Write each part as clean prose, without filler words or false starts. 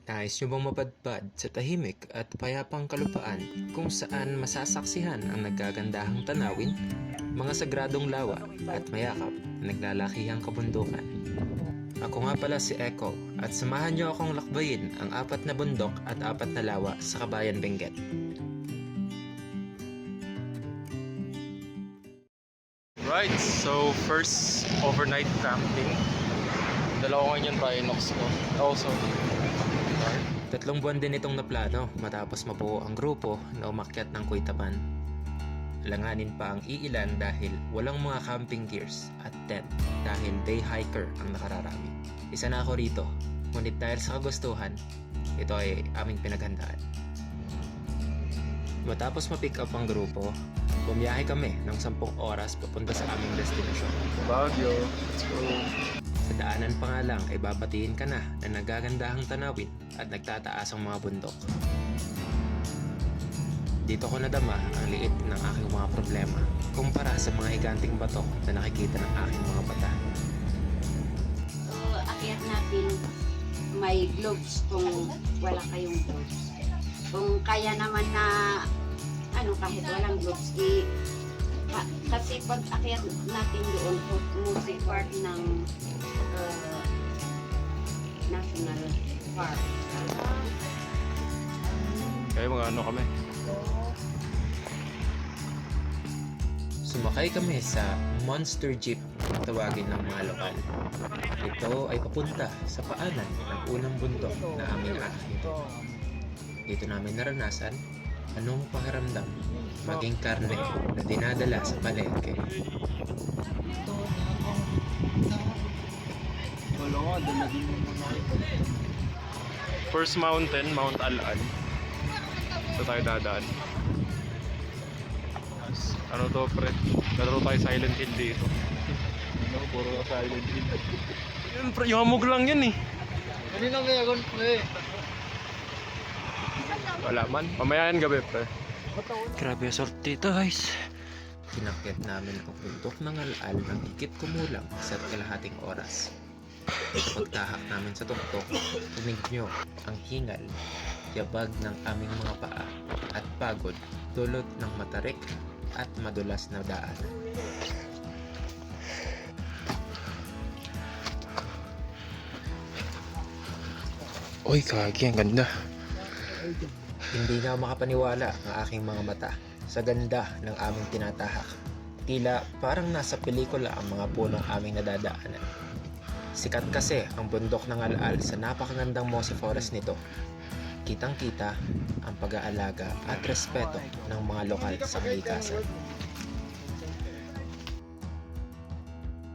Nais nyo bang mapadpad sa tahimik at payapang kalupaan kung saan masasaksihan ang nagkagandahang tanawin, mga sagradong lawa at mayakap na naglalakihang kabundukan? Ako nga pala si Echo at samahan nyo akong lakbayin ang 4 na bundok at 4 na lawa sa Kabayan Benguet. Right, so first overnight camping. Dalawa ngayon yung Rhinox ko. Also, 3 buwan din itong naplano matapos mabuo ang grupo na umakyat ng Kuitaban. Alanganin pa ang iilan dahil walang mga camping gears at tent dahil day hiker ang nakararami. Isa na ako rito, ngunit dahil sa kagustuhan, ito ay aming pinaghandaan. Matapos ma-pick up ang grupo, bumiyahe kami ng 10 oras papunta sa aming destinasyon. Baguio, let's go! Sa daanan pa nga lang ay babatiin ka na ng nagagandahang tanawin at nagtataas ang mga bundok. Dito ko nadama ang liit ng aking mga problema kumpara sa mga higanting bato na nakikita ng aking mga mata. So, akyat natin may gloves kung wala kayong gloves. Kung kaya naman na kahit walang gloves, kasi pag akyat natin doon, music part ng National Park. Kaya mga kami? Sumakay kami sa Monster Jeep na tawagin ng mga lokal. Ito ay papunta sa paanan ng unang bundok na aming aakyat. Dito namin naranasan anong pakiramdam maging karne na dinadala sa palengke. First mountain, Mount Al-An. Ito tayo dadaan. Ano to, pre? Laro tayo Silent Hill dito. Puro Silent Hill. Yun, pre, yung hamog lang yun eh. Kanina ngayon, pre. Wala man. Mamaya yan gabi, pre. Grabe yung sorte dito, guys. Pinakyat namin ang bundok ng Al-Al ng higit kumulang sa kalahating oras. Pagtahak namin sa tuktok, tunig nyo ang hingal, yabag ng aming mga paa at pagod dulot ng matarik at madulas na daanan. Uy, kagi, ang ganda. Hindi nga makapaniwala ang aking mga mata sa ganda ng aming tinatahak. Tila parang nasa pelikula ang mga punong aming nadadaanan. Sikat kasi ang bundok ng Al-Al sa napakagandang mossy forest nito. Kitang-kita ang pag-aalaga at respeto ng mga lokal sa kalikasan.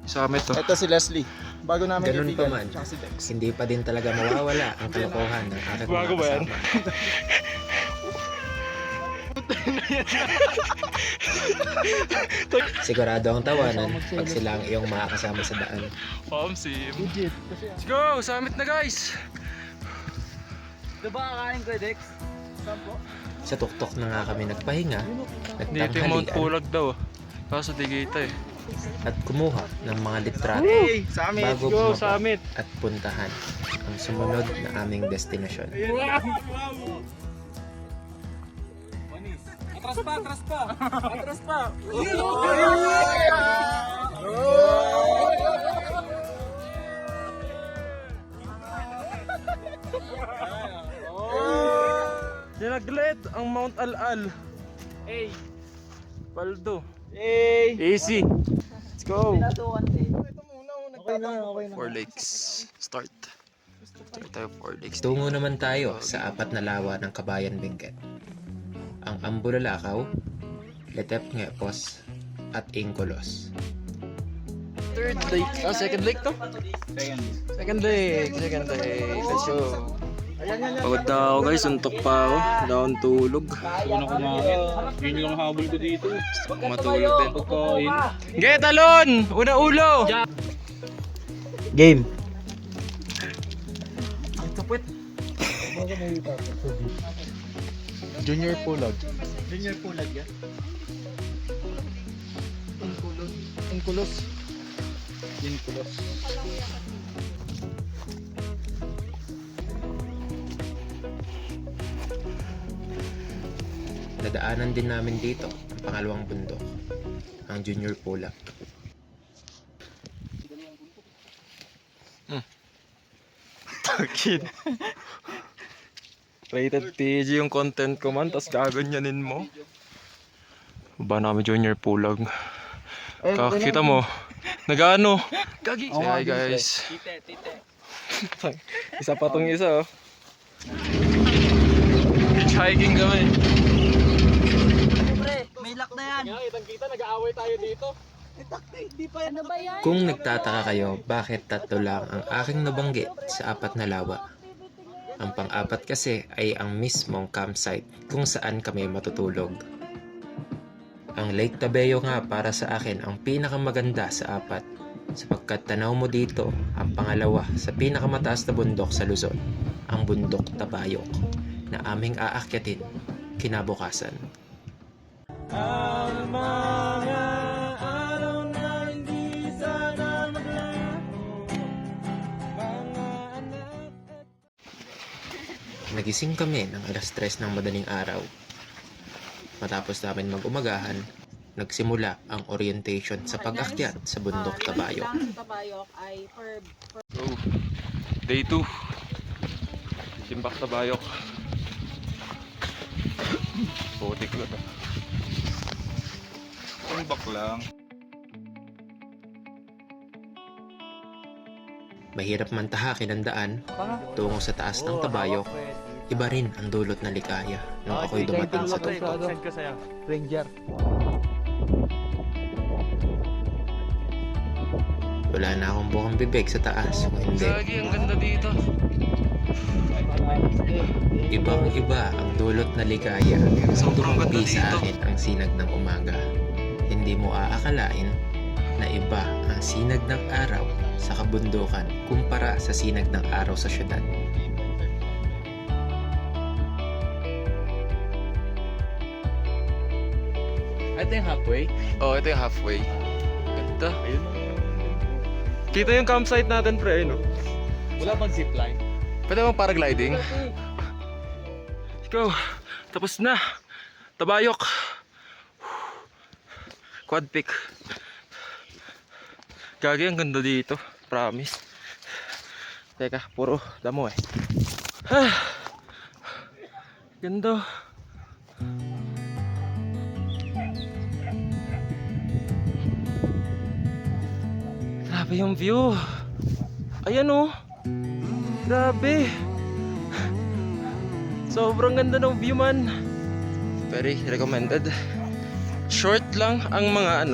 Summit to. Ito si Leslie. Bago namin Ganun pa man, tsaka si Dex. hindi pa din talaga mawawala ang kalokohan ng aking mga kasama. Sigurado ang tawanan pag sila ang iyong makakasama sa daan. Pamsim. Legit. Let's go! Summit na, guys! Diba kakain ko, Dex? Saan po? Sa tuktok na nga kami nagpahinga, Dito yung Mount nagtanghalian Pulag daw. Kaso di kita eh. at kumuha ng mga litrato Hey! Summit! bago Go, bumaba summit! at puntahan ang sumunod na aming destinasyon. Atras pa! Atras pa! Atras pa! Dinaglit ang Mount Al-Al. Hey! Paldo. Hey! Easy! Let's go! Ito muna, okay na. 4 lakes. Start. Start tayo 4 lakes. Tungo naman tayo sa 4 na lawa ng Kabayan Benguet. Ang Ambulalakaw, Letep Ngepos, at Incolos. Third lake. Ah, second lake to? Second lake. Second lake. Let's go. Pagod na ako, guys. Suntok pa ako. Down tulog. Una kumain. Yun yung habol ko dito. Gusto ko matulog din. Pagkain. Get talon! Una ulo! Game! Junior Pulag. Junior Pulag yan? Inkulos. Inkulos. Nadaanan din namin dito ang pangalawang bundok, ang Junior Pulak. Kid. Rated PG yung content ko man, tas gaganyanin mo. Ba namin Junior Pulag. Kakita mo, nag-ano? Gagi. Hi guys. Isa pa tong isa oh. Hitchhiking kami. Pre, may lock na yan. Kitang-kita, nag-aaway tayo dito. Kung nagtataka kayo bakit tatlo lang ang aking nabanggit sa 4 na lawa, ang pang-apat kasi ay ang mismong campsite kung saan kami matutulog. Ang Lake Tabeo nga para sa akin ang pinakamaganda sa 4 sapagkat tanaw mo dito ang pangalawa sa pinakamataas na bundok sa Luzon, ang Bundok Tabayok na aming aakyatin kinabukasan. Nagising kami ng alas 3 ng madaling araw. Matapos namin mag-umagahan, nagsimula ang orientation sa pag-akyat sa Bundok Tabayok. Tabayok ay per Go. Day 2. Timbak Tabayok. Putik na to. Timbak lang. Mahirap man tahakin ang daan tungo sa taas ng Tabayok, iba rin ang dulot na likaya nung ako'y dumating sa tuktok. Ranger. Wala na akong bukang bibig sa taas, kung hindi. Gagi, ang ganda dito. Ibang iba ang dulot na ligaya nang dumampi sa akin ang sinag ng umaga. Hindi mo aakalain na iba ang sinag ng araw sa kabundukan kumpara sa sinag ng araw sa syudad. Ito yung halfway. Oh, ito yung halfway. Ganda. Kita yung campsite natin, pre, no? Wala bang zipline? Pwede bang paragliding? Let's go. Tapos na. Tabayok. Quad peak. Gagi, ang ganda dito. Promise. Teka, puro damo eh. Ah, ganda. Grabe yung view. Ayan oh. Grabe. Sobrang ganda ng view man. Very recommended. Short lang ang mga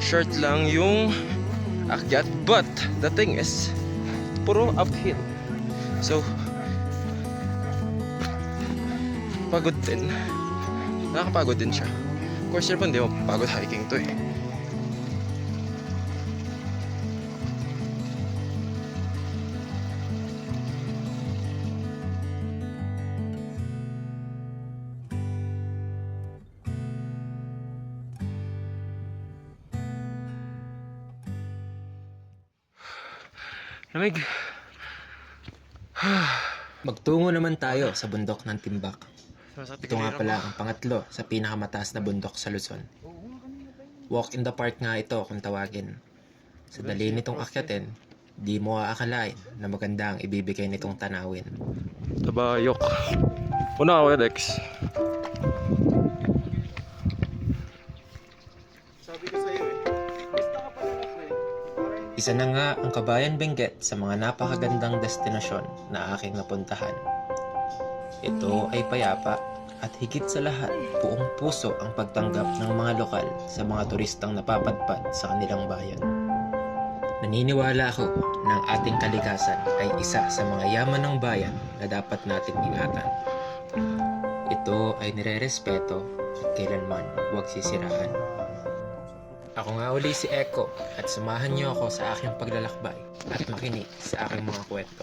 short lang yung akyat, but the thing is puro uphill. So pagod din. Nakakapagod din siya. Of course, naman hindi mo pagod hiking to eh. Lamig. Magtungo naman tayo sa bundok ng Timbak. Ito nga pala ang pangatlo sa pinakamataas na bundok sa Luzon. Walk in the park nga ito kung tawagin. Sa dali nitong akyatin, di mo aakalain na maganda ang ibibigay nitong tanawin. Tabayok. Una ako, Dex. Isa na nga ang Kabayan Benguet sa mga napakagandang destinasyon na aking napuntahan. Ito ay payapa at higit sa lahat, buong puso ang pagtanggap ng mga lokal sa mga turistang napapadpad sa kanilang bayan. Naniniwala ako na ang ating kalikasan ay isa sa mga yaman ng bayan na dapat nating ingatan. Ito ay nirerespeto at kailanman huwag sisiraan. Ako nga uli si Echo at samahan niyo ako sa aking paglalakbay at makinig sa aking mga kwento.